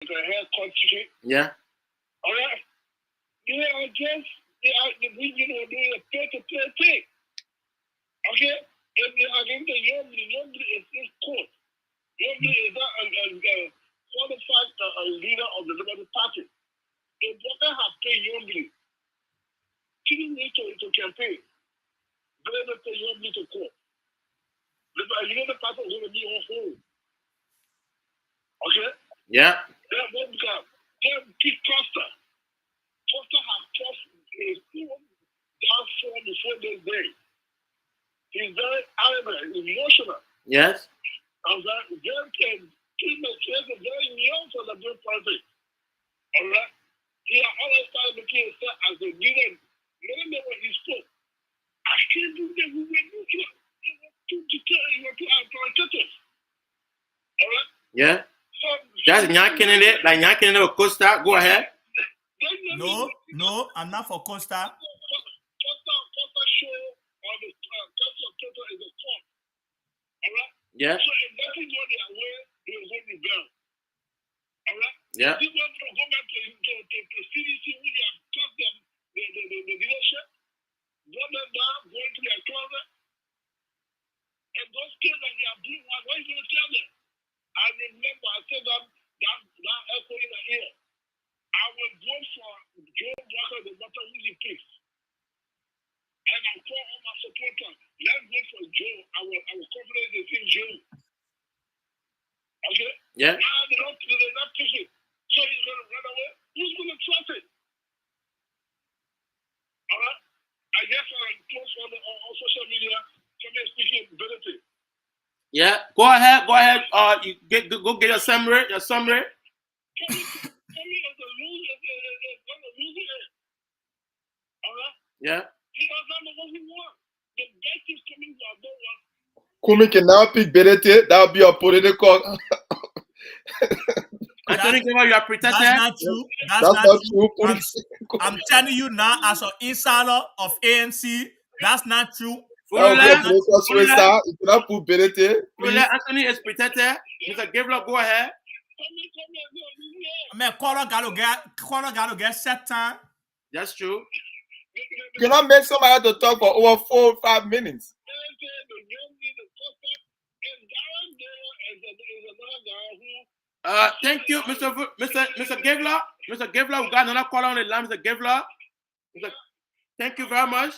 the haircut shit. Yeah. All right. They are just doing a pay-to-play thing. Okay. If they are going to Yombly is court. Yombly is not a qualified leader of the Liberty Party. If they have paid Yombly, killing me to campaign, they don't pay Yombly to court. The Party is going to be on hold. Okay? Yeah. Then what become? Then Pete Costa. Costa has crossed his down form before this day. He's very adamant, emotional. Yes. And that very very young for the Green Party. All right? He has always started looking himself as a leader. Remember when he spoke? I can't do that. We were looking at you were too authoritative. All right? Yeah. That's Nyan Kennedy. Like Nyan Kennedy or Costa. Go ahead. No, I'm not for Costa. Costa show on the Council of Total is a form. All right? Yeah. So if that is what they are wearing, they will go rebel. All right? Yeah. If they want to go back to CDC, we have taught them the leadership, brought them down, go into their closet, and those kids that they are doing, what are you going to tell them? I remember I said that echo in the ear. I will vote for Joe Walker, no matter who he picks. And I'll call all my supporters. Let's vote for Joe. Our confidence is in Joe. Okay? Yeah. Now they're not pushing. So he's going to run away. Who's going to trust it? All right? I guess I'll post on social media somebody speaking ability. Yeah. Go ahead. You go get your summary. Tommy is a loser. Is going to lose it. All right? Yeah. He does not know what he wants. The best is coming to our door. Kumi can now pick Benete. That would be a political. Anthony, you are protected. That's not true. That's not true. I'm telling you now, as an insider of ANC, that's not true. That would be a political suicide. You cannot put Benete. Anthony is protected. Mr. Gabriel, go ahead. I mean, Color got to get set time. That's true. You cannot make somebody to talk for over 4 or 5 minutes. Thank you, Mr. Gavler. Mr. Gavler, we got another caller on the line, Mr. Gavler. Thank you very much.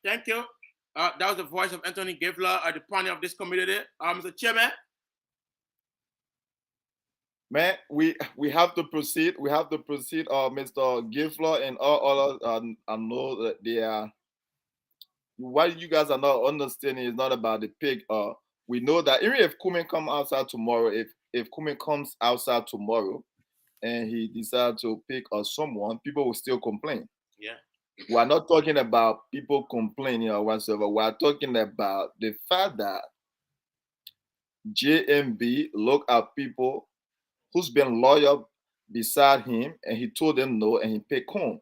Thank you. That was the voice of Anthony Gavler, the pioneer of this community. Mr. Chairman. Man, we have to proceed. We have to proceed. Mr. Gavler and all others. I know that they are. What you guys are not understanding is not about the pig. We know that even if Kumin comes outside tomorrow, if Kumin comes outside tomorrow, and he decides to pick someone, people will still complain. Yeah. We are not talking about people complaining or whatsoever. We are talking about the fact that JMB look at people who's been loyal beside him, and he told them no, and he picked Kun.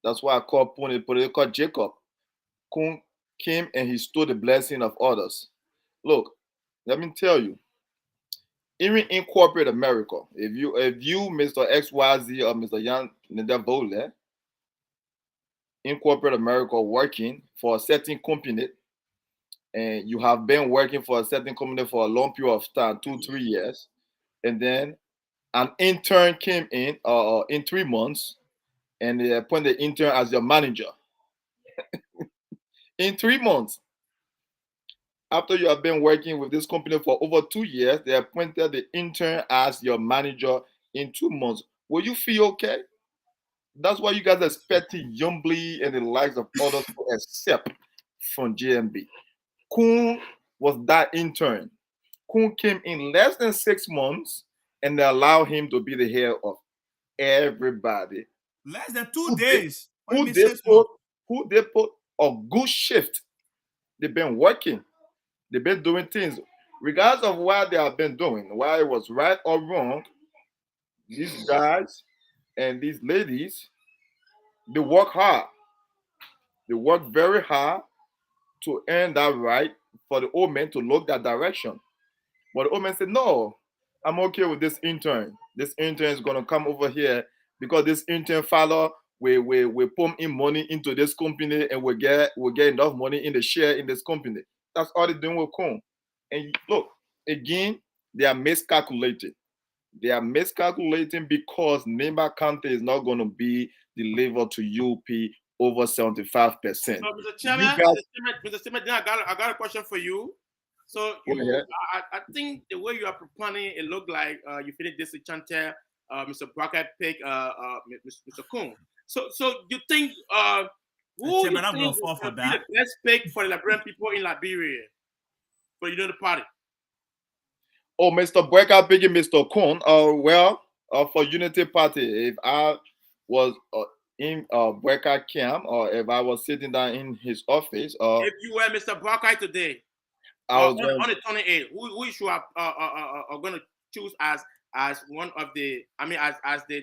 That's why I call Puni political Jacob. Kun came and he stole the blessing of others. Look, let me tell you, even in corporate America, if you Mr. XYZ or Mr. Jan Nedavole, in corporate America working for a certain company, and you have been working for a certain company for a long period of time, 2-3 years, and then an intern came in 3 months, and they appointed the intern as your manager. In 3 months, after you have been working with this company for over 2 years, they appointed the intern as your manager in 2 months. Will you feel okay? That's why you guys are expecting Yombly and the likes of others to accept from JMB. Kun was that intern. Kun came in less than 6 months, and they allowed him to be the head of everybody. Less than 2 days. Who they put a good shift. They've been working. They've been doing things. Regardless of what they have been doing, whether it was right or wrong, these guys and these ladies, they work hard. They work very hard to earn that right for the old man to look that direction. But the old man said, no, I'm okay with this intern. This intern is gonna come over here because this intern father we pump in money into this company and we get enough money in the share in this company. That's all they're doing with Kun. And look, again, they are miscalculating. They are miscalculating because Nimba County is not going to be delivered to UP over 75%. So, Mr. Chairman, Mr. Chairman, then I got a question for you. So, I think the way you are propounding, it looked like you finished disenchanted Mr. Brackett pick Mr. Kun. So you think who you think will be the best pick for the Liberian people in Liberia for the party? Oh, Mr. Brackett picking Mr. Kun. For Unity Party, if I was in Brackett camp or if I was sitting down in his office, if you were Mr. Brackett today, on the 28th, who you are going to choose as one of the, I mean, as the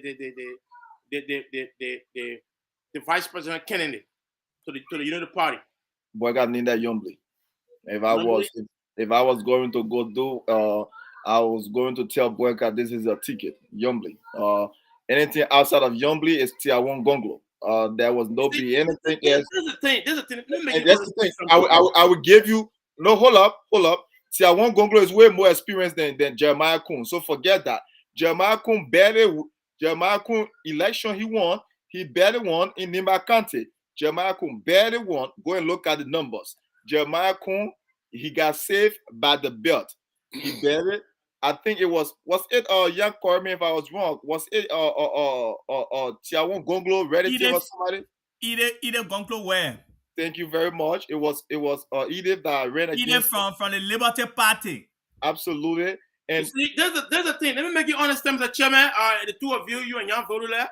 vice president candidate to the United Party? Boy, I need that Yombly. If I was going to go do, I was going to tell Boyka this is a ticket, Yombly. Anything outside of Yombly is Tiawon Gonglo. There was no be anything else. There's a thing. That's the thing. I will give you. No, hold up. Tiawon Gonglo is way more experienced than Jeremiah Kun. So forget that. Jeremiah Kun election he won. He barely won in Nimba County. Jeremiah Kun barely won. Go and look at the numbers. Jeremiah Kun, he got saved by the belt. He barely. I think it was Young Cormier, if I was wrong. Was it Tiawon Gonglo relative or somebody? Edith Gonglo where? Thank you very much. It was Edith that ran against. Edith from the Liberty Party. Absolutely. And see, there's a thing. Let me make you understand, Mr. Chairman. The two of you and Jan Vodula.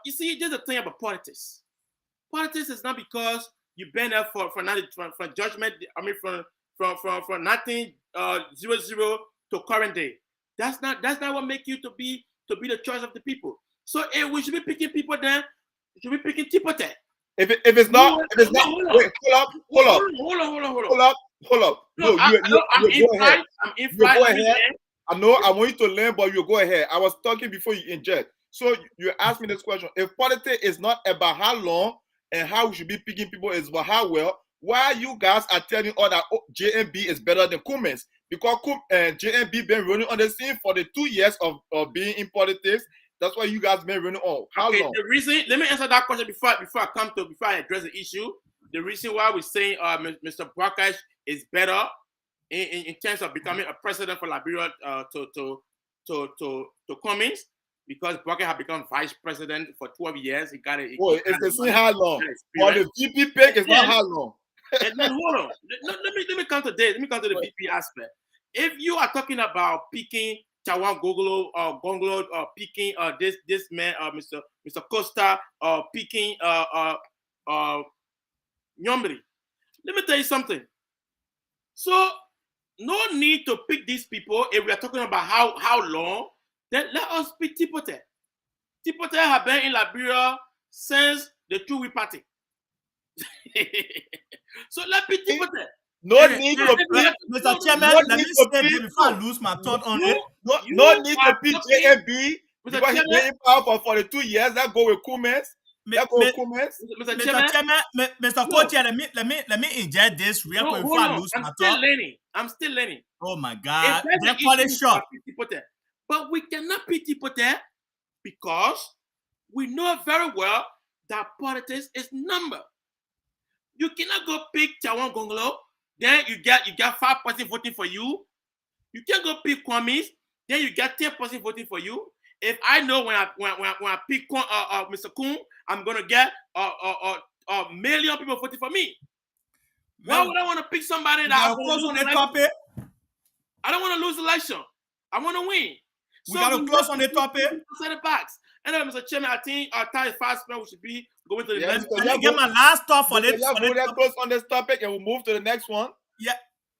You see, there's a thing about politics. Politics is not because you've been there for judgment. I mean, from 1900 to current day. That's not what make you to be the choice of the people. So we should be picking people then. We should be picking Tipote. If it's not, wait, hold up. No, I'm in flight. You go ahead. I know I want you to learn, but you go ahead. I was talking before you inject. So you asked me this question. If politics is not about how long and how we should be picking people, it's about how well, why you guys are telling all that JMB is better than Cummins? Because JMB been running on the scene for the 2 years of being in politics. That's why you guys been running on. How long? The reason, let me answer that question before I address the issue. The reason why we're saying Mr. Brackett is better in terms of becoming a president for Liberia to Cummins, because Brackett had become vice president for 12 years. He got it. It's the same how long. Or the VP pick is not how long. And then hold on. Let me come to this. Let me come to the VP aspect. If you are talking about picking Tiawon Gonglo, or picking this man, Mr. Costa, or picking Nyombri, let me tell you something. So no need to pick these people if we are talking about how long. Then let us pick Tipote. Tipote have been in Liberia since the Chewy party. So let's pick Tipote. No need to pick. Mr. Chairman, let me say this before I lose my thought on it. No need to pick JMB because he's been in power for 42 years. That go with Cummins. Mr. Chairman, Mr. Coach, let me inject this real quick before I lose my thought. I'm still learning. Oh my God, they're calling short. But we cannot pick Tipote because we know very well that politics is number. You cannot go pick Tiawon Gonglo, then you get 5% voting for you. You can't go pick Kwame, then you get 10% voting for you. If I know when I pick Mr. Kun, I'm gonna get a million people voting for me. Why would I want to pick somebody that I don't want to lose the election? I want to win. We got to close on the topic. Set it back. And then, Mr. Chairman, I think our time is fast spent. We should be going to the next. Let me get my last thought for this. Let's close on this topic and we'll move to the next one.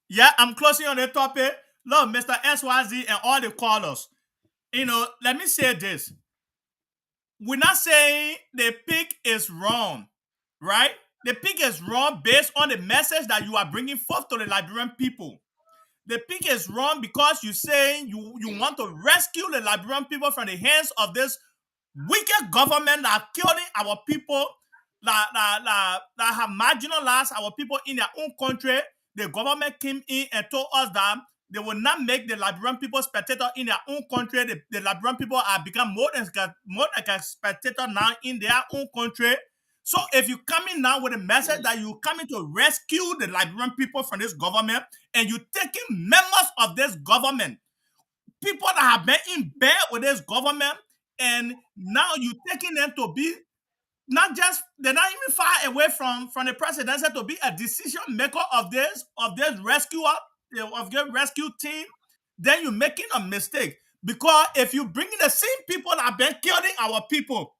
Yeah, I'm closing on the topic. Look, Mr. SYZ and all the callers. Let me say this. We're not saying the pick is wrong, right? The pick is wrong based on the message that you are bringing forth to the Liberian people. The pick is wrong because you're saying you want to rescue the Liberian people from the hands of this wicked government that are killing our people, that have marginalized our people in their own country. The government came in and told us that they will not make the Liberian people spectator in their own country. The Liberian people have become more like a spectator now in their own country. So if you come in now with a message that you're coming to rescue the Liberian people from this government, and you're taking members of this government, people that have been in bed with this government, and now you're taking them to be they're not even far away from the presidency to be a decision maker of this rescue team, then you're making a mistake. Because if you bring in the same people that have been killing our people,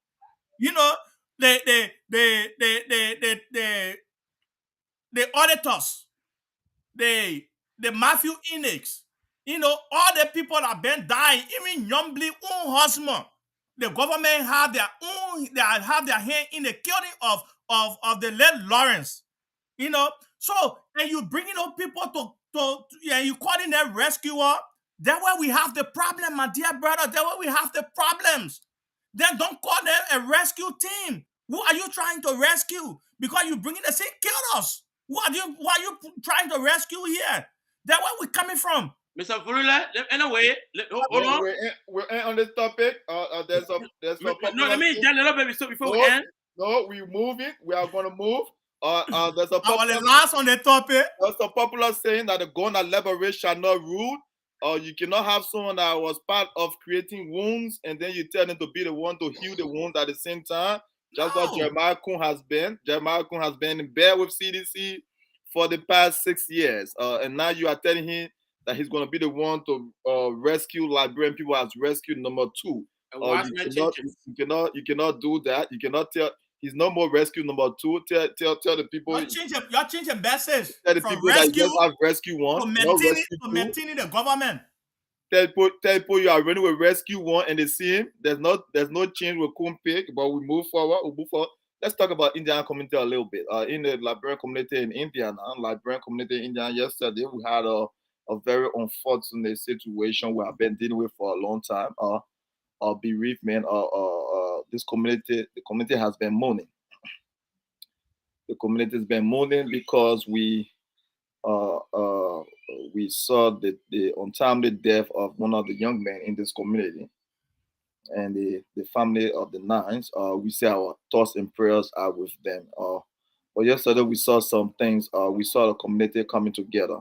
you know, the auditors, the Matthew Enix, you know, all the people that have been dying, even Yombly own husband, the government have their hand in the killing of the late Lawrence, you know. So, and you bringing up people and you calling them rescuer. That's where we have the problem, my dear brother. That's where we have the problems. Then don't call them a rescue team. Who are you trying to rescue? Because you bringing the same kill us. Who are you trying to rescue here? That's where we're coming from. Mr. Furula, anyway, hold on. We're on this topic. There's a no, let me just a little bit before we end. No, we move it. We are going to move. There's a popular, last on the topic. There's a popular saying that the gun that liberates shall not rule. You cannot have someone that was part of creating wounds and then you tell them to be the one to heal the wounds at the same time. Just what Jeremiah Kun has been. Jeremiah Kun has been in bed with CDC for the past 6 years. And now you are telling him that he's going to be the one to rescue Liberian people as rescue number 2. You cannot do that. You cannot tell. He's no more rescue number 2. Tell the people. You're changing message. Tell the people rescue, that you just have rescue 1. To maintaining the government. Tell people you are running with rescue 1 and they see him. There's no change with Kumpik, but we move forward. Let's talk about Indian community a little bit. In the Liberian community in India yesterday we had a very unfortunate situation we have been dealing with for a long time. Bereavement. The community has been mourning. The community has been mourning because we saw the untimely death of one of the young men in this community, and the family of the Nines. We say our thoughts and prayers are with them. But yesterday we saw some things. We saw the community coming together.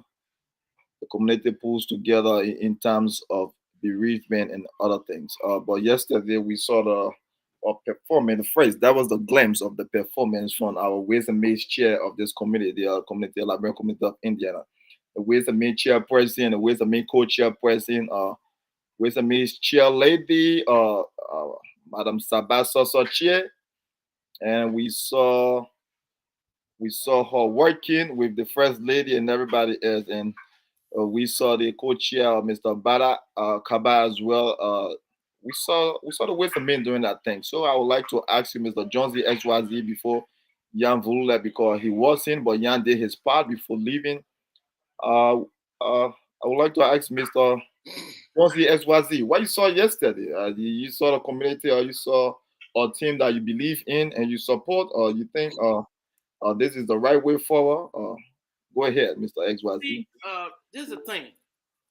The community pulls together in terms of bereavement and other things. But yesterday we saw the performance. That was the glimpse of the performance from our Ways and Means chair of this community, the Liberian community of Indiana. The Ways and Means chairperson, the Ways and Means co-chairperson, Ways and Means chair lady, Madam Sabah Soso chair, and we saw her working with the first lady and everybody else, and we saw the co-chair, Mr. Bada Kaba as well. We saw the Ways and Means doing that thing. So I would like to ask you, Mr. Jonesy XYZ, before Jan Vulula, because he wasn't, but Jan did his part before leaving. I would like to ask Mr. Jonesy XYZ, what you saw yesterday? You saw the community, or you saw a team that you believe in and you support, or you think this is the right way forward? Go ahead, Mr. XYZ. See, this is the thing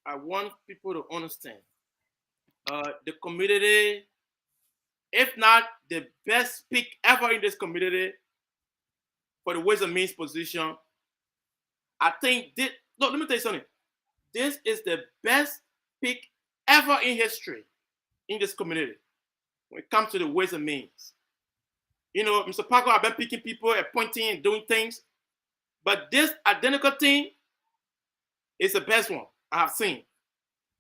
I want people to understand. The community, if not the best pick ever in this community for the Ways and Means position, I think let me tell you something. This is the best pick ever in history in this community when it comes to the Ways and Means. You know, Mr. Parker, I've been picking people, appointing and doing things, but this identical thing is the best one I have seen.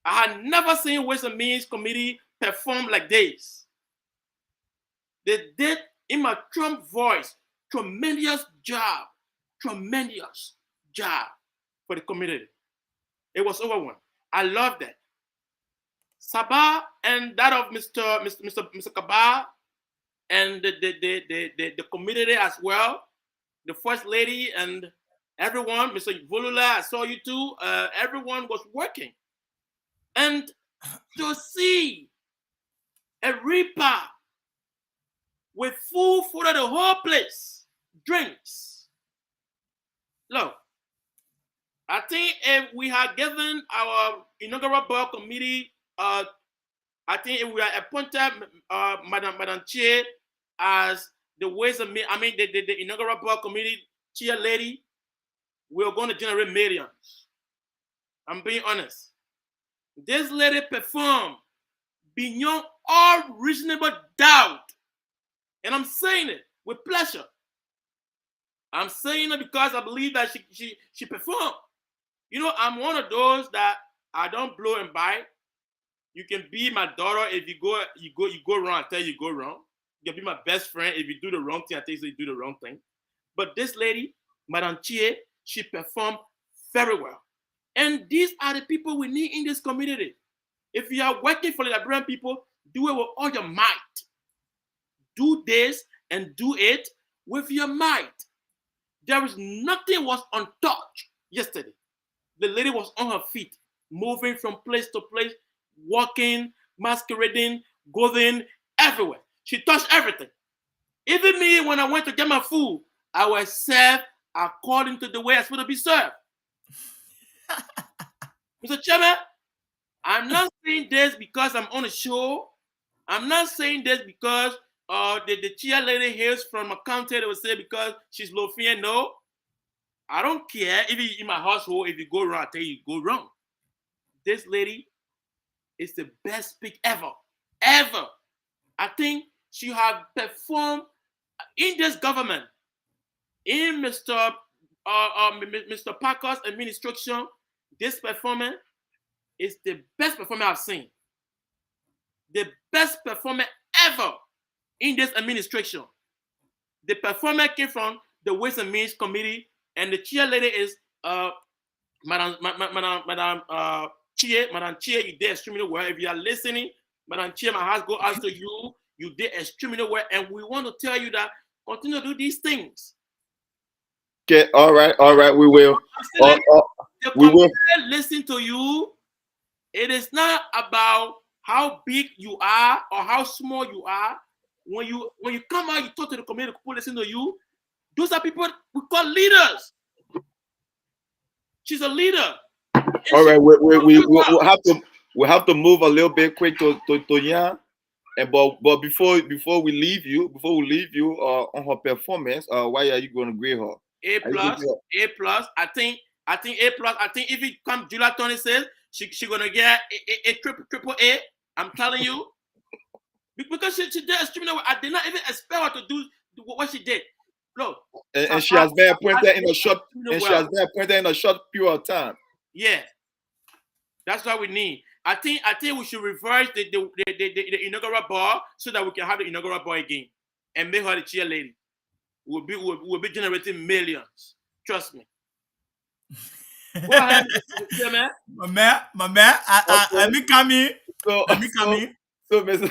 I had never seen Ways and Means committee perform like this. They did, in my Trump voice, tremendous job for the community. It was overwhelming. I love that. Sabah and that of Mr. Kaba and the community as well, the first lady and everyone, Mr. Volula, I saw you too. Everyone was working. And to see a reaper with food for the whole place, drinks. Look, I think if we had given our inaugural board committee, I think if we had appointed Madam Chair as the ways and means, the inaugural board committee chair lady, we're going to generate millions. I'm being honest. This lady performed beyond all reasonable doubt. And I'm saying it with pleasure. I'm saying it because I believe that she performed. You know, I'm one of those that I don't blow and buy. You can be my daughter if you go wrong, I tell you go wrong. You can be my best friend if you do the wrong thing, I tell you do the wrong thing. But this lady, Madam Chie, she performed very well. And these are the people we need in this community. If you are working for the Liberian people, do it with all your might. Do this and do it with your might. There is nothing was untouched yesterday. The lady was on her feet, moving from place to place, walking, masquerading, going everywhere. She touched everything. Even me, when I went to get my food, I was served according to the way I supposed to be served. Mr. Chairman, I'm not saying this because I'm on a show. I'm not saying this because the chair lady hails from a county that will say because she's Lofian. No, I don't care. Even in my household, if you go wrong, I tell you go wrong. This lady is the best pick ever. Ever. I think she has performed in this government, in Mr. Parker's administration. This performance is the best performance I've seen. The best performance ever in this administration. The performance came from the Ways and Means Committee, and the chair lady is Madam Chie. Madam Chie, you did extremely well. If you are listening, Madam Chie, my heart goes out to you. You did extremely well, and we want to tell you that continue to do these things. Okay, all right, we will. We will listen to you. It is not about how big you are or how small you are. When you come out, you talk to the community, people listen to you. Those are people we call leaders. She's a leader. All right, we have to move a little bit quick to Yan. And but before we leave you, on her performance, why are you going to grade her? A plus. I think A plus. I think if it comes July 26th, she gonna get a triple A. I'm telling you, because she did extremely well. I did not even expect her to do what she did. Look, and she has been appointed in a short period of time. Yeah, that's what we need. I think we should reverse the inaugural ball so that we can have the inaugural ball again and make her the chair lady. We'll be generating millions. Trust me. Go ahead, man. My man, let me come in. So Mr.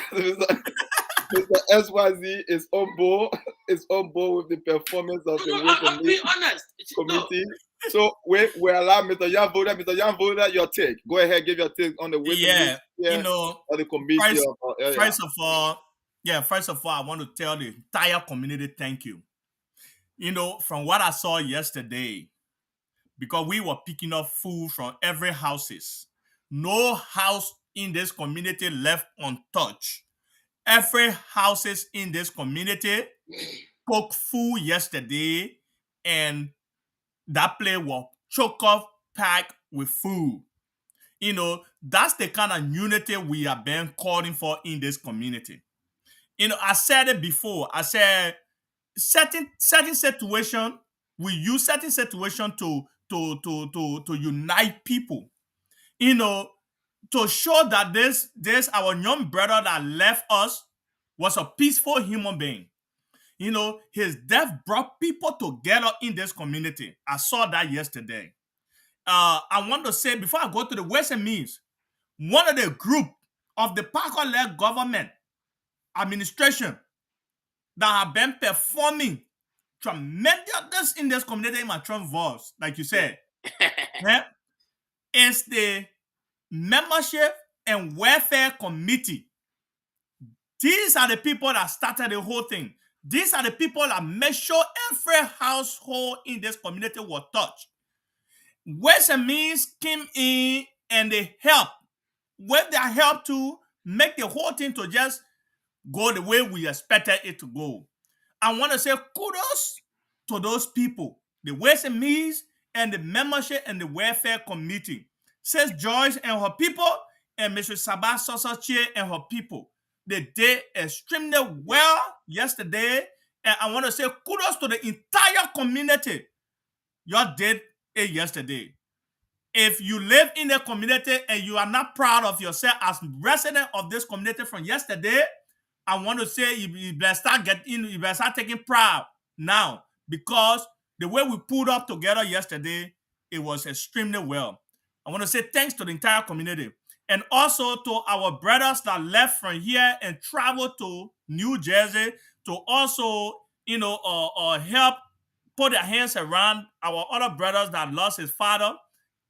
SYZ is on board with the performance of the I'll be honest. Committee. So we allow Mr. Yan Voda, your take. Go ahead, give your take on the way. You know, or the committee. First of all, I want to tell the entire community thank you. You know, from what I saw yesterday, because we were picking up food from every houses. No house in this community left untouched. Every houses in this community cooked food yesterday, and that place was chock-off packed with food. You know, that's the kind of unity we are being calling for in this community. You know, I said it before. I said certain situation, we use certain situation to unite people. You know, to show that this our young brother that left us was a peaceful human being. You know, his death brought people together in this community. I saw that yesterday. I want to say, before I go to the Ways and Means, one of the group of the Parker-led government administration that have been performing tremendous in this community in my Trump voice, like you said. Yeah? It's the membership and welfare committee. These are the people that started the whole thing. These are the people that make sure every household in this community was touched. Ways and Means came in and they helped with their help to make the whole thing to just go the way we expected it to go. I want to say kudos to those people, the Ways and Means and the membership and the welfare committee. Sis Joyce and her people and Mr. Sabah Sosache and her people. They did extremely well yesterday. And I want to say kudos to the entire community. Y'all did it yesterday. If you live in a community and you are not proud of yourself as resident of this community from yesterday, I want to say you better start you better start taking pride now, because the way we pulled up together yesterday, it was extremely well. I want to say thanks to the entire community, and also to our brothers that left from here and traveled to New Jersey to also, help put their hands around our other brothers that lost his father,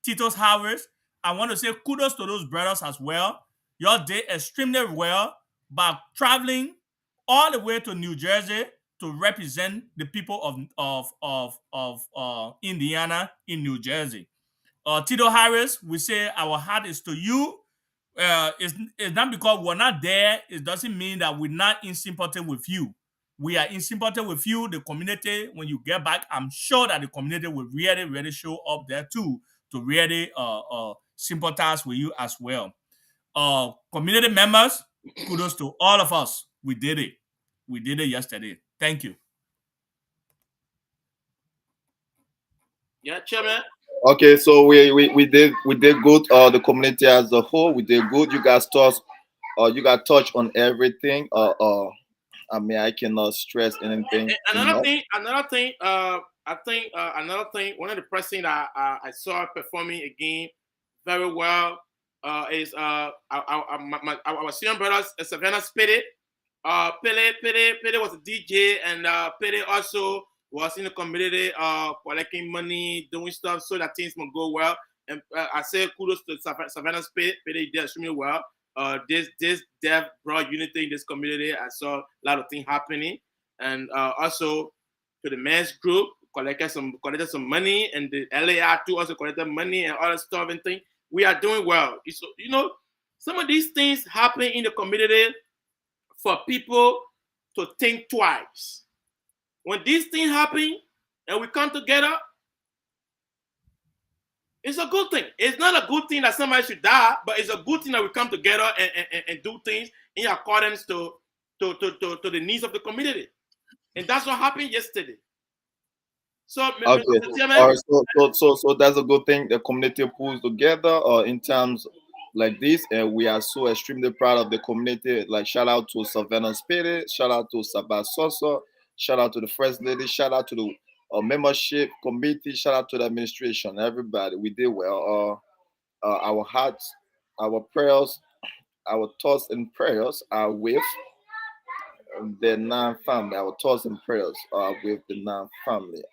Titus Harris. I want to say kudos to those brothers as well. Y'all did extremely well by traveling all the way to New Jersey to represent the people of Indiana in New Jersey. Tito Harris, we say our heart is to you. It's not because we're not there. It doesn't mean that we're not in sympathy with you. We are in sympathy with you, the community. When you get back, I'm sure that the community will really, really show up there too to really sympathize with you as well. Community members, kudos to all of us. We did it. We did it yesterday. Thank you. Yeah, Chairman. Okay, so we did good. The community as a whole, we did good. You guys touched on everything. I mean, I cannot stress anything. Another thing. I think another thing. One of the person that I saw performing again very well is our senior brothers, Savannah Spirit. Pele was a DJ, and Pele also was in the community collecting money, doing stuff so that things will go well. And I say kudos to Savannah Spirit. Pele did extremely well. This dev brought unity in this community. I saw a lot of things happening, and also to the men's group collected some money, and the LAR too also collected money and other stuff and things. We are doing well. So, some of these things happen in the community for people to think twice. When these things happen and we come together, it's a good thing. It's not a good thing that somebody should die, but it's a good thing that we come together and do things in accordance to the needs of the community. And that's what happened yesterday. So, okay. All right, so that's a good thing. The community pulls together in terms like this, and we are so extremely proud of the community. Like, shout out to Savannah Spirit, shout out to Sabah Sosa, shout out to the First Lady, shout out to the membership committee, shout out to the administration, everybody. We did well. Our hearts, our prayers, our thoughts and prayers are with the non-family. Our thoughts and prayers are with the non-family.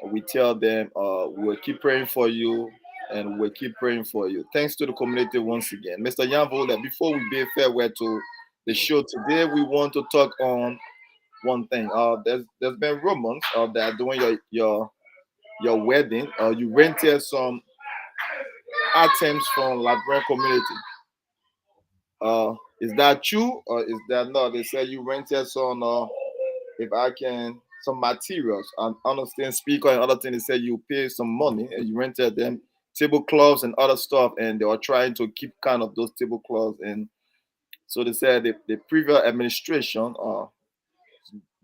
We tell them we'll keep praying for you, and we'll keep praying for you. Thanks to the community once again. Mr. Yanvola, before we bid farewell to the show today, we want to talk on one thing. There's been rumors that during your wedding, you rented some items from Liberian community. Is that true or is that not? They said you rented some, some materials. I understand speaker and other things. They said you paid some money and you rented them tablecloths and other stuff, and they were trying to keep kind of those tablecloths. And so they said the previous administration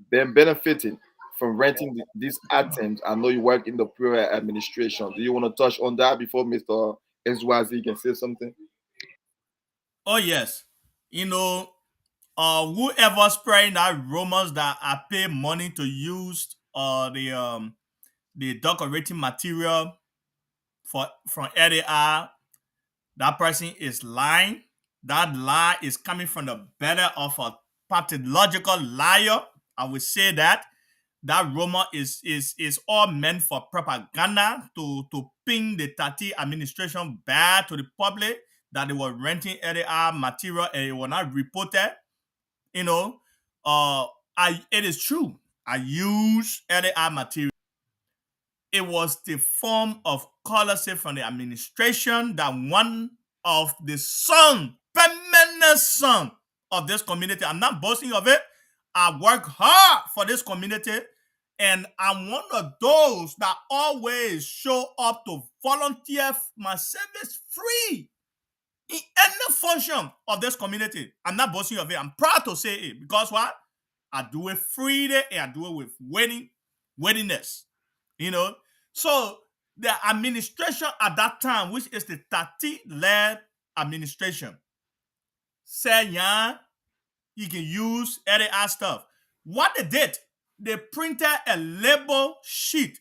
been benefiting from renting these items. I know you work in the previous administration. Do you want to touch on that before Mr. SYZ can say something? Oh yes, whoever spreading that rumors that I pay money to use the decorating material from LAR, that person is lying. That lie is coming from the belly of a pathological liar. I would say that. that rumor is all meant for propaganda to ping the Tati administration bad to the public that they were renting LAR material and it was not reported. You know, it is true. I use LAR material. It was the form of scholarship from the administration that one of the son, permanent son of this community. I'm not boasting of it. I work hard for this community, and I'm one of those that always show up to volunteer my service free in any function of this community. I'm not boasting of it. I'm proud to say it because what? I do it freely and I do it with willingness. You know? So the administration at that time, which is the Tati-led administration, said, yeah, you can use LAR stuff. What they did, they printed a label sheet.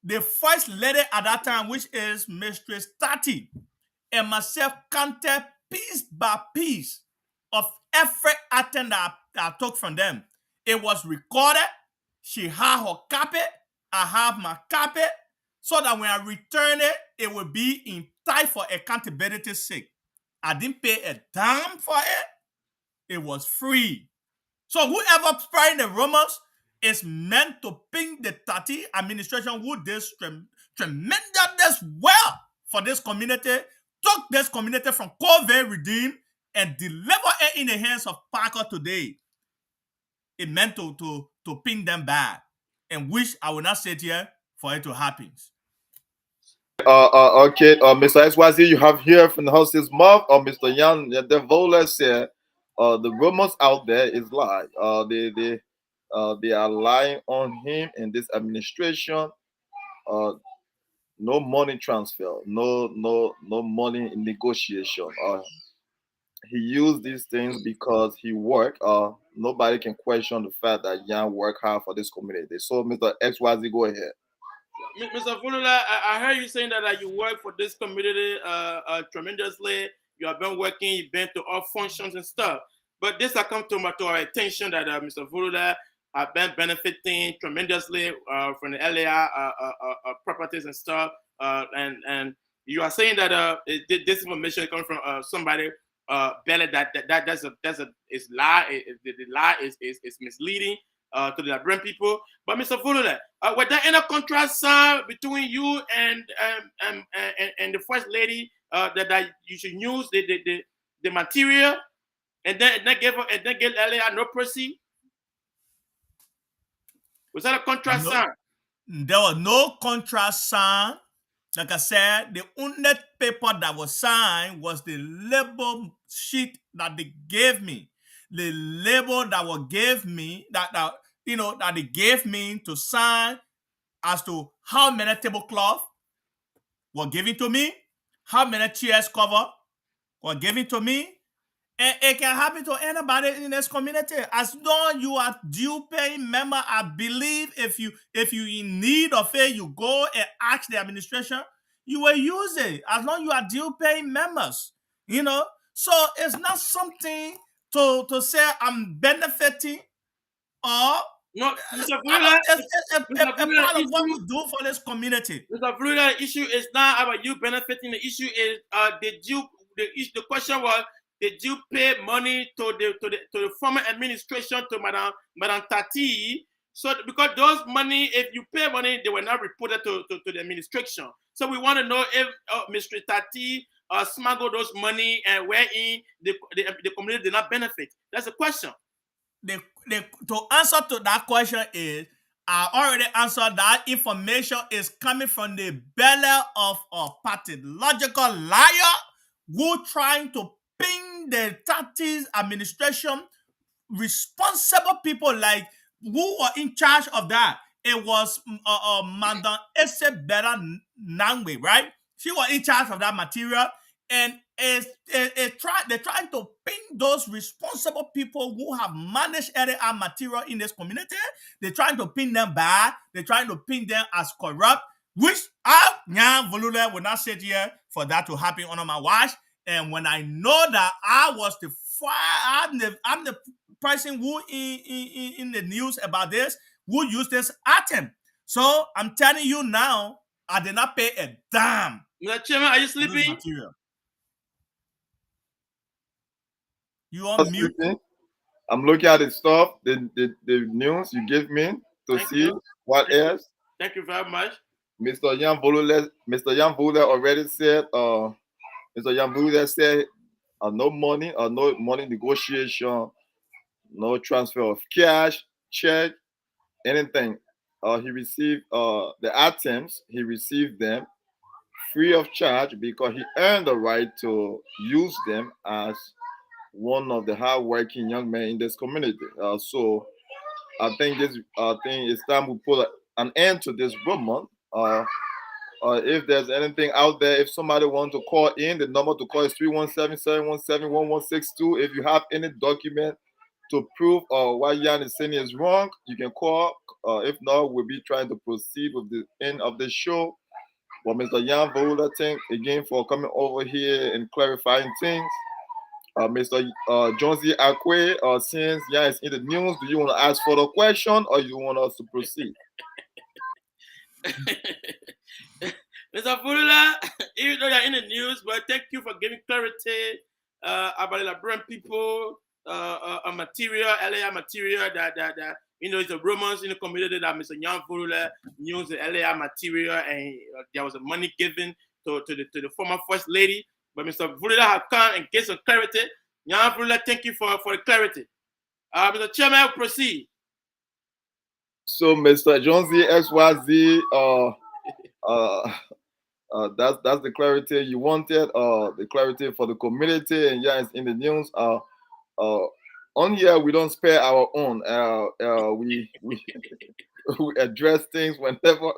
The first lady at that time, which is Mistress Tati, and myself counted piece by piece of every item that I took from them. It was recorded. She had her copy. I have my copy. So that when I return it, it will be in tight for accountability's sake. I didn't pay a dime for it. It was free. So whoever spreading the rumors is meant to ping the Tati administration who did tremendous well for this community, took this community from COVID redeem and deliver it in the hands of Parker today. It meant to ping them bad, and which I will not sit here for it to happen. Okay, Mr. XYZ, you have here from the house's mouth, or Mr. Yan Devola said, the rumors out there is lie. They are lying on him and this administration. No money transfer, no money in negotiation. He used these things because he worked. Nobody can question the fact that Yan worked hard for this community. So, Mr. XYZ, go ahead. Mr. Fulula, I heard you saying that you work for this community tremendously. You have been working, you've been to all functions and stuff. But this has come to our attention that Mr. Fulula have been benefiting tremendously from the LAR properties and stuff. And you are saying that this information comes from somebody belly that's a lie. The lie is misleading to the Liberian people. But Mr. Fulula, was there any contract signed between you and the first lady that you should use the material and then give LAR no proceed? Was that a contract signed? There was no contract signed. Like I said, the only paper that was signed was the label sheet that they gave me. The label that was gave me that they gave me to sign as to how many tablecloth were given to me, how many chairs cover were given to me, and it can happen to anybody in this community. As long as you are due paying member, I believe if you in need of it, you go and ask the administration, you will use it. As long as you are due paying members, you know. So it's not something to say I'm benefiting or no, Mr. Fulula, it's a part of what we do for this community. Mr. Fulula, the issue is not about you benefiting. The issue is the question was, did you pay money to the former administration, to Madam Tati? So because those money, if you pay money, they were not reported to the administration. So we want to know if Mr. Tati smuggled those money and wherein the community did not benefit. That's the question. To answer to that question is, I already answered that. Information is coming from the belly of a pathological liar who trying to ping the Tati's administration, responsible people like who were in charge of that. It was Madam Isabella Nangwe, right? She was in charge of that material, and they're trying to ping those responsible people who have managed LAR material in this community. They're trying to ping them bad. They're trying to ping them as corrupt, which Nyan Volula will not sit here for that to happen under my watch. And when I know that I'm the person who in the news about this, who use this item. So I'm telling you now, I did not pay a damn. Mr. Chairman, are you for this sleeping? material. You on mute? I'm looking at the stuff, the news you gave me to Thank see you. what Thank you. else. Thank you very much. Mr. Jan Vole already said, Mr. Jan Vole said, no money negotiation, no transfer of cash, check, anything. He received the items, he received them free of charge because he earned the right to use them as one of the hardworking young men in this community. So I think it's time we put an end to this rumor. If there's anything out there, if somebody wants to call in, the number to call is 317-717-1162. If you have any document to prove what Jan is saying is wrong, you can call. If not, we'll be trying to proceed with the end of the show. But Mr. Jan Vole, thank again for coming over here and clarifying things. Mr. Jonesy Akwe, since Jan is in the news, do you want to ask further question or you want us to proceed? Mr. Fulula, even though you're in the news, but thank you for giving clarity about the Liberian people, a material, LAI material that it's the Romans in the community that Mr. Jan Fulula used the LAI material, and there was a money given to the former First Lady. But Mr. Fulula has come and get some clarity. Jan Fulula, thank you for the clarity. Mr. Chairman, proceed. So, Mr. Jonesy XYZ, that's the clarity you wanted, the clarity for the community, and yeah, it's in the news. On here we don't spare our own. We we address things whenever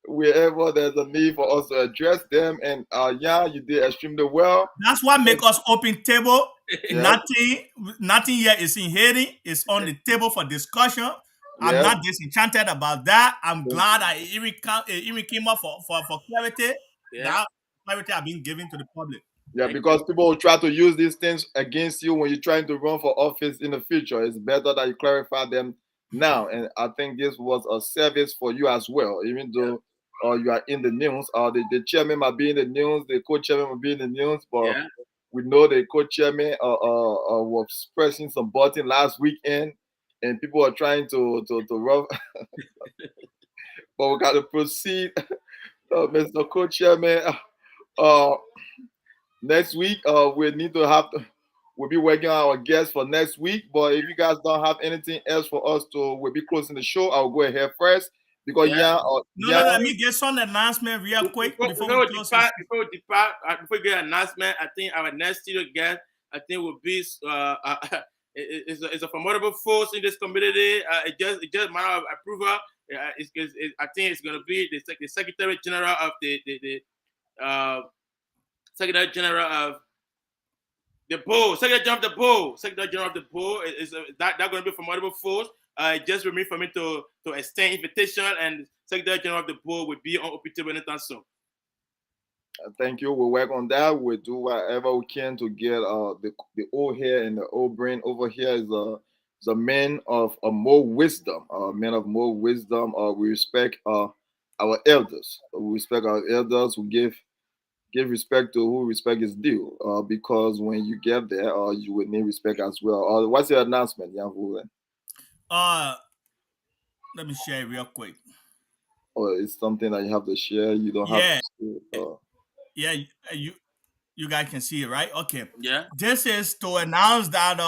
wherever there's a need for us to address them. And yeah, you did extremely well. That's what make us open table. Yeah. Nothing here is in hiding. It's on the table for discussion. I'm Yeah. not disenchanted about that. I'm glad I even came up for clarity. Yeah. That clarity have been given to the public. Yeah, because people will try to use these things against you when you're trying to run for office in the future. It's better that you clarify them now. And I think this was a service for you as well, even though you are in the news. The chairman might be in the news, the co-chairman might be in the news, but Yeah. we know the co-chairman was pressing some button last weekend, and people are trying to run. But we got to proceed, Mr. Co-chairman. Next week, we'll be working on our guests for next week. But if you guys don't have anything else for us we'll be closing the show. I'll go ahead first because No, let me get some announcement real quick before we depart. Before we get an announcement, I think our next studio guest, I think will be it's a formidable force in this community. It just matter of approval. I think it's going to be the Secretary General of the Secretary General of the Board. Secretary General of the Board. Secretary General of the Board is that going to be a formidable force. It just remains for me to extend invitation, and Secretary General of the Board will be on open table anytime soon. Thank you. We'll work on that. We'll do whatever we can to get the old hair and the old brain over here is a man of more wisdom. Man of more wisdom. We respect our elders. We respect our elders. We give respect to who respect is due. Because when you get there, you will need respect as well. What's your announcement, Jan Vole? Let me share it real quick. It's something that you have to share. You don't have to. Yeah, you guys can see it, right? Okay. Yeah. This is to announce that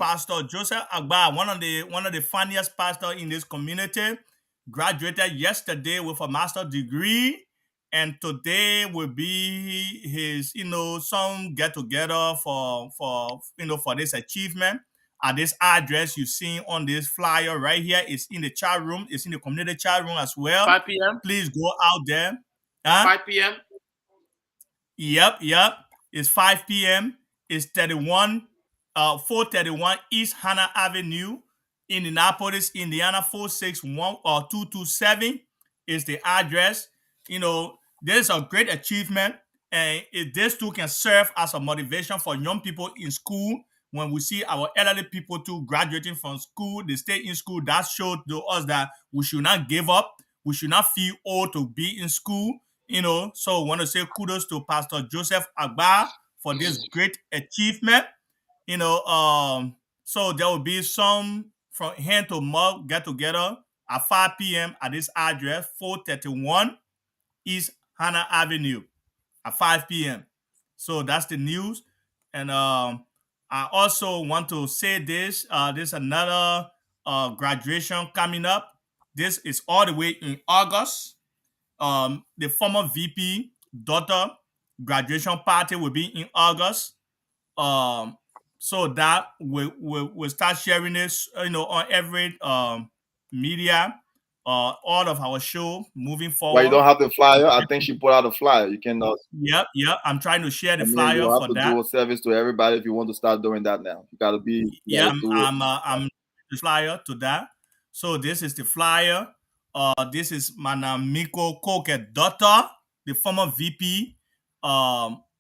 Pastor Joseph Agba, one of the funniest pastors in this community, graduated yesterday with a master's degree, and today will be his some get together for this achievement. At this address you see on this flyer right here is in the chat room. It's in the community chat room as well. 5 p.m. Please go out there. 5 p.m. Yep. It's 5 p.m. It's 431 East Hannah Avenue, Indianapolis, Indiana 461-227 is the address. This is a great achievement, and this too can serve as a motivation for young people in school. when we see our elderly people too graduating from school, they stay in school. That showed to us that we should not give up. We should not feel old to be in school. So I want to say kudos to Pastor Joseph Agba for this great achievement. So there will be some from hand to mouth get together at 5 p.m. at this address, 431 East Hannah Avenue at 5 p.m. So that's the news. And I also want to say this. There's another graduation coming up. This is all the way in August. The former VP daughter graduation party will be in August. So that we'll start sharing this, on every media, all of our show moving forward. Well, you don't have the flyer. I think she put out a flyer. You cannot. Yep. I'm trying to share the flyer you have for to that. do a service to everybody if you want to start doing that now. You got to be. I'm the flyer to that. So this is the flyer. This is Manamiko Koke daughter, the former VP.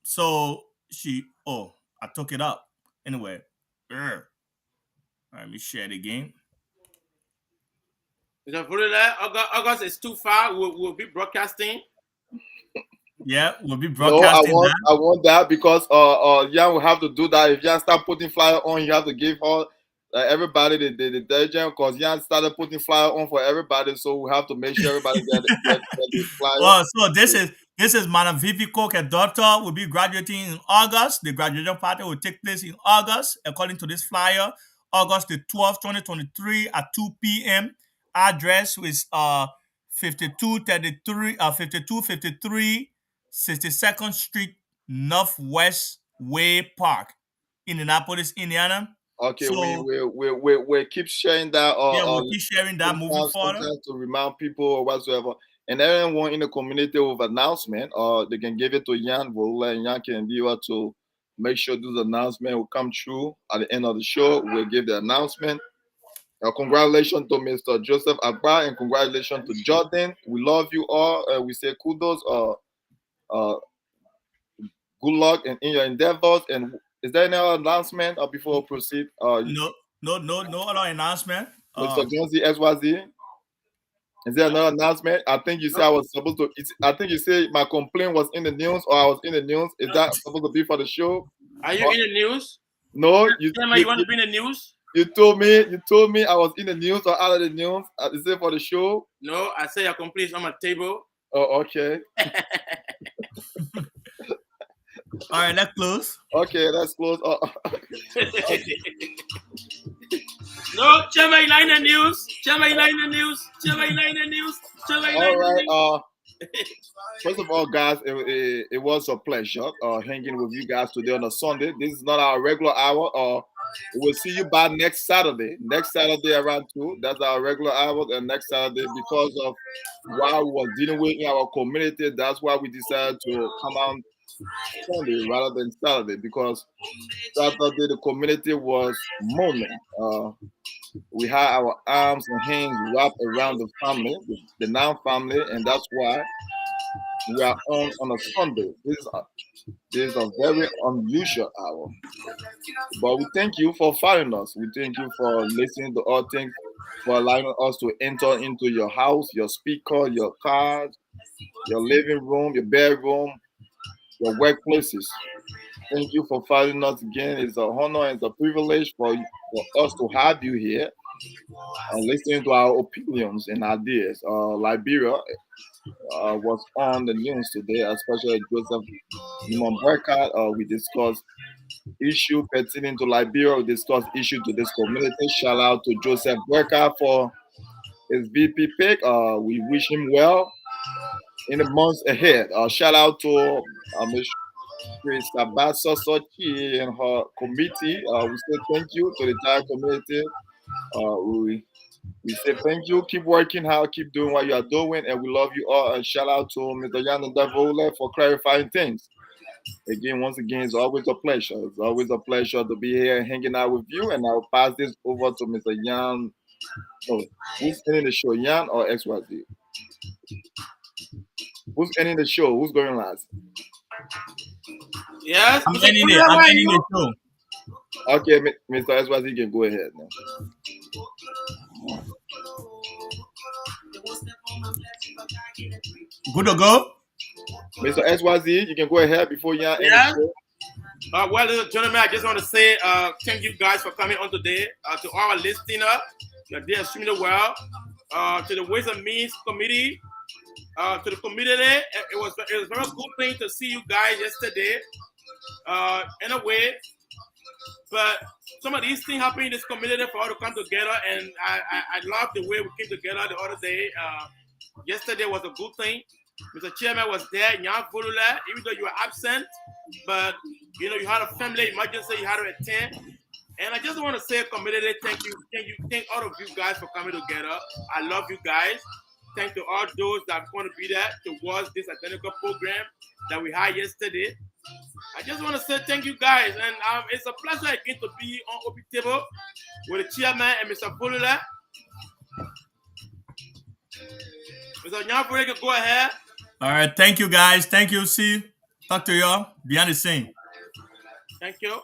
So she. Oh, I took it up. Anyway, let me share it again. August is too far. We'll be broadcasting. Yeah, we'll be broadcasting. No, I want that because Jan will have to do that. If Jan start putting flyer on, you have to give her everybody the detergent because Jan started putting flyer on for everybody, so we have to make sure everybody get the flyer. Oh, so this is Madam Vivi Koke daughter will be graduating in August. The graduation party will take place in August, according to this flyer, August the 12th, 2023 at 2 p.m. Address is 5253 62nd Street Northwest Way Park, Indianapolis, Indiana. Okay, so, we keep sharing that. We'll keep sharing that moving forward to remind people or whatsoever. And everyone in the community with announcement, they can give it to Jan. We'll let Jan can be able to make sure this announcement will come true at the end of the show. We'll give the announcement. Congratulations to Mr. Joseph Agba and congratulations to Jordan. We love you all. We say kudos. Good luck in your endeavors. And is there any other announcement before we proceed? No other announcement. Mr. Jonesy XYZ. Is there another announcement? I think you said I was supposed to. I think you said my complaint was in the news, or I was in the news. Is that supposed to be for the show? Are you in the news? No, you want to be in the news? You told me I was in the news or out of the news. Is it for the show? No, I said your complaint is on my table. Oh, okay. All right, let's close. Okay, let's close. No, Chairman, you're in the news. All right. First of all, guys, it was a pleasure hanging with you guys today on a Sunday. This is not our regular hour. We'll see you by next Saturday. Next Saturday around 2. That's our regular hour. And next Saturday, because of what we were dealing with in our community, that's why we decided to come out Sunday rather than Saturday, because Saturday the community was mourning. We had our arms and hands wrapped around the family, the Nam family, and that's why we are on a Sunday. This is a very unusual hour. But we thank you for following us. We thank you for listening to all things, for allowing us to enter into your house, your speaker, your car, your living room, your bedroom, your workplaces. Thank you for following us again. It's an honor and it's a privilege for us to have you here and listening to our opinions and ideas. Liberia was on the news today, especially Joseph Nimon-Burkhardt. We discussed issue pertaining to Liberia. We discussed issue to this community. Shout out to Joseph Burkhardt for his VP pick. We wish him well in the months ahead. Shout out to Ms. Sabasa Sochi and her committee. We say thank you to the entire community. We say thank you. Keep working hard. Keep doing what you are doing. And we love you all. And shout out to Mr. Jan Ndavole for clarifying things. Once again, it's always a pleasure. It's always a pleasure to be here hanging out with you. And I'll pass this over to Mr. Jan. Oh, who's ending the show, Jan or XYZ? Who's ending the show? Who's going last? Yes, I'm ending the show. Okay, Mr. SYZ, you can go ahead now. Good to go? Mr. SYZ, you can go ahead before you end Yeah. the show. Well, ladies and gentlemen, I just want to say thank you guys for coming on today. To our listener, you did extremely well. To the Ways and Means Committee, to the community, it was a very good thing to see you guys yesterday. In a way, but some of these things happen in this community for us to come together, and I love the way we came together the other day. Yesterday was a good thing. Mr. Chairman was there, Nyan Volula, even though you were absent, but you know you had a family emergency you had to attend. And I just want to say, community, thank all of you guys for coming together. I love you guys. Thank to all those that want to be there towards this identical program that we had yesterday. I just want to say thank you guys, and it's a pleasure again to be on OP Table with the chairman and Mr. Volula. Mr. Nyan, go ahead. All right. Thank you, guys. Thank you. See, talk to y'all behind the scene. Thank you.